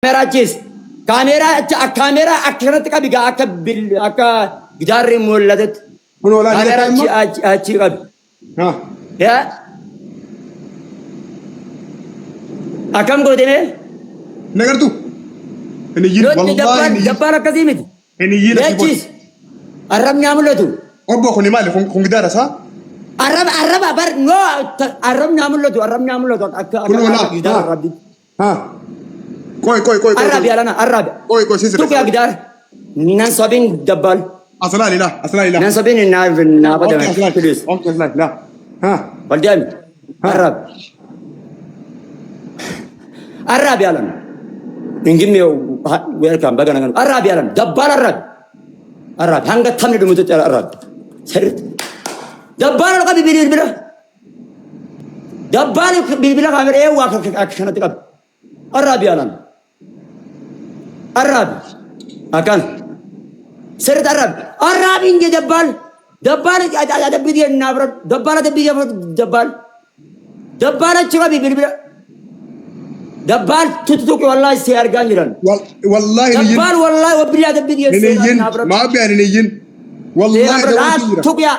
Merachis kamera akkanat qabi ga akka gidaarri mul'atet kun wala kamera achi qabi ha ya akam godine nagartu ini yil wallahi jabbar akazimit ini yil Merachis arab nyamulatu obbo khuni mali kun gidara sa arab bar no arab nyamulatu akka gidar rabbi ha koy Arabi alana Arabi koy sisi tu ya gidar nan sabin dabbal asla lillah nan sabin na bada please okay la ha baldan Arabi alana ingime welcome bagana Arabi alana dabbal Arabi hanga tamni dumutu Arabi ser dabbal ka bibila dabbal bibila kamera ewa akshana tikab Arabi alana Arab akan seret Arab inge dabbal ada bidian nabrat dabbal coba bibir dabbal tutuk wallahi si arganjiran wallahi dabbal wallahi wabri ada bidian nabrat ma bi ani yin wallahi tukya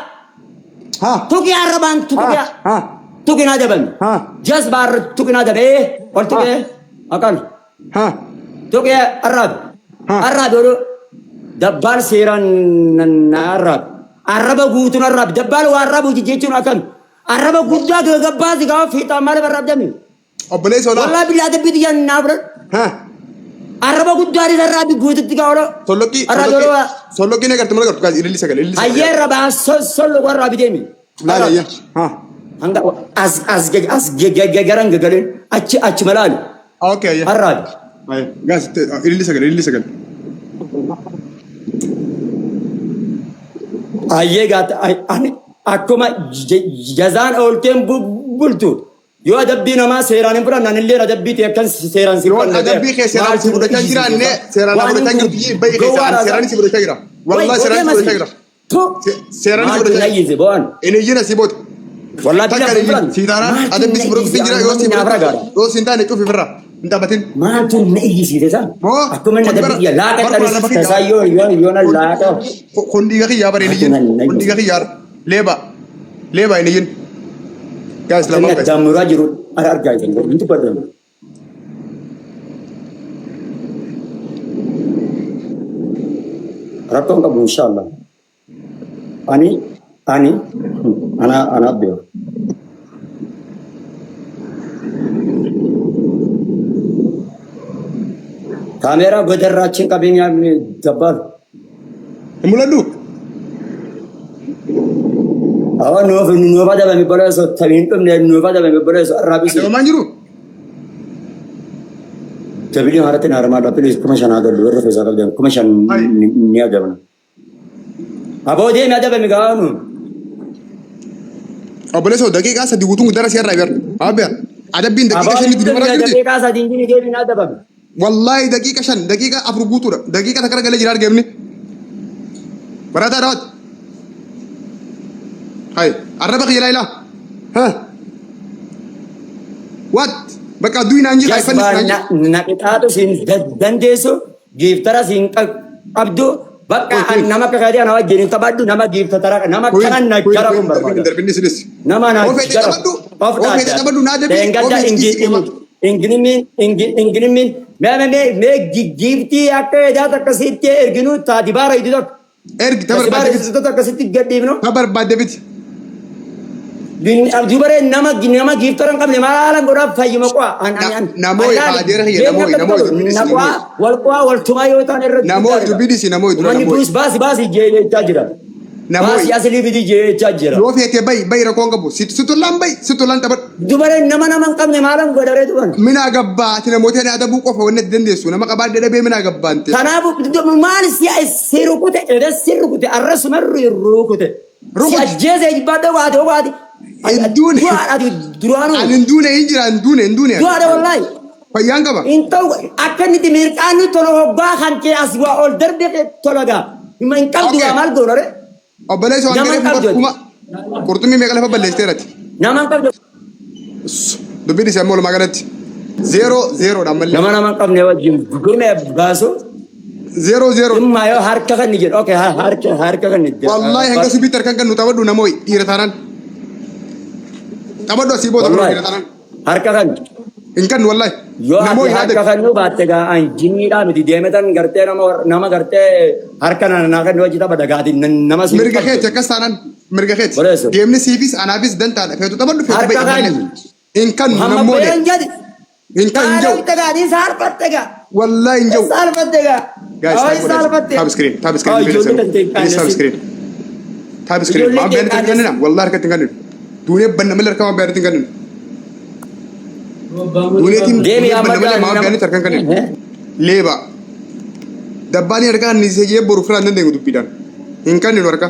ha tukya araban tukya ha tukina daban ha jas bar tukina dabe ortuke akan ha tukya Arab dulu dabbal seran Arab gutun Arab dabbal wa Arab jejun akan Arab gudda gabbaz ga fita mal barab dami obale sola wallahi billahi da bidiyan nabra ha Arab gudda ri Arab gutut ga wala soloki ne kartu mal kartu illi sagal ayya raba solo wa Arab demi la ya ha hanga as garan gagalen achi malal okay ya Arab ay gas illi sagal ayye gat ani akkuma jazaan olten bultu yo adabbi nama seeranin fura nan illee adabbi te kan seeran si wal adabbi ke seeran si budata jira ne seeran budata jira bay ke seeran si budata jira wallahi seeran si budata jira seeran si budata yize bon ene yina si bot wallahi takari si dara adabbi si budata jira yo si ndane ko fibra ndabatin maantun na iyisi desa akkuma na adabbi ya la ka tasayo yo na la ka kondi ga khiya bare ni yin kondi ga khiyar leba ni yin gas la ma jamura jiru arga yin intu padam rakam ka inshallah ani ana be kamera godarraችን ቀበኛ ገባል ሙለዱ አሁን ነው ባዳ በሚባለው ሰው ተቢንጥም ነው ባዳ በሚባለው ሰው አራቢስ ማንጅሩ ተቢሊ ማለትን አርማዳ ፕሊዝ ኮሚሽን አገሉ ወረፈ ዘራል ኮሚሽን ኒያገበና አቦዴ ማዳ በሚጋኑ አቦሌ ሰው ደቂቃ ሰዲጉቱን ደረስ ያራበር አበያ አደብን ደቂቃ ሸኒ ጉዱመራ ደቂቃ ሰዲንጂ ጌቢና ደበብ والله دقيقة أفرقوتو دقيقة تكرر قال جرار جبني برادا دوت هاي الربق يا ليلى ها وات بقى دوينا نجي هاي فني نكتاتو سين دنديسو جيفترا سين عبدو بقى نما كغادي أنا وجيني تبادو نما جيفت ترى نما كان نجاركم بربادا دربني سلس نما نجار أو في تبادو نادر تengkata inginimin me gifti akke jata kasite erginu ta dibara idok tabar badebit ta kasite gadibno tabar badebit din dibare nama giftaran kamle mala goda fayima kwa an namoy adera hiya namoy wal tumayo tan erre namoy dubidisi namoy mani bus basi jele tajira basi asli bidi je tajira lo fete bay rakonga bu situlan tabar dubare nama kamle mala goda re tuan mina gabba tina mote na adabu qofa wonna dendesu nama qabade de be mina gabba ante tanabu mal si sirukute eda sirukute arras marru rukute ruku jeze ibada wadi indune durano indune injira indune duada wallahi fayanga ba inta akani timirkanu tolo hobba khanke aswa ol darbe tologa iman qalbi amal gonore obale so ngere kuma kurtumi me kala fa ballesterati naman qalbi dubidi samol magarati 0-0 dha malee. nama qabne wajjin gurme baasu 0-0. imma yoo harka kan ni jedhu okay harka kan ni jedhu Wallahi hanga subii tarkan kan nu taphadhu namoo dhiira taanaan. Taphadhu asii booda dhiira taanaan. harka kan Hin kan wallahi. yoo Namoo ati harka kan nu baatte gaa anjinniidhaa miti deemetan gartee nama gartee harka naa kan wajji tapha dagaati nama si mirga keetti akkas taanaan mirga keetti. Boleessu. Deemni siifis anaafis dantaadha. Feetu taphadhu feetu harka kan Hin kan Muhammad namoo Boyan jadi Hin kan hin jiru. Tadi sarpat tega. Wallahi hin jiru. Sarpat tega. Guys, tab screen. Please tab screen. Tab screen. Ma bayar tinggal nina. Wallahi harkat tinggal nina. Dunia banna malar kama bayar tinggal nina. Dunia tim Demi banna Ahmad malar ma bayar terkan kan nina. Leba. Dabbani harka ni seje boru fran nende ngudu pidan. Inkan nina harka.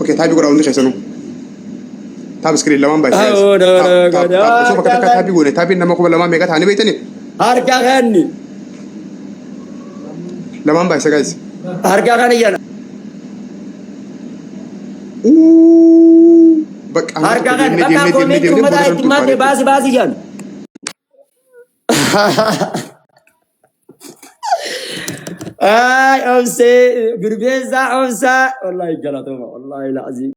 Okay, tabi ko raund khesanu. Tab screen laman bay. So bakka tabi gone. Tabi nama ko laman mega thani baytani. Harga kan ni. Laman bay sa guys. Harga kan ya. Harga kan. Kata komen cuma dah mati basi jan. Ay, omse, berbeza omsa. Wallahi galatoma. Wallahi lazim.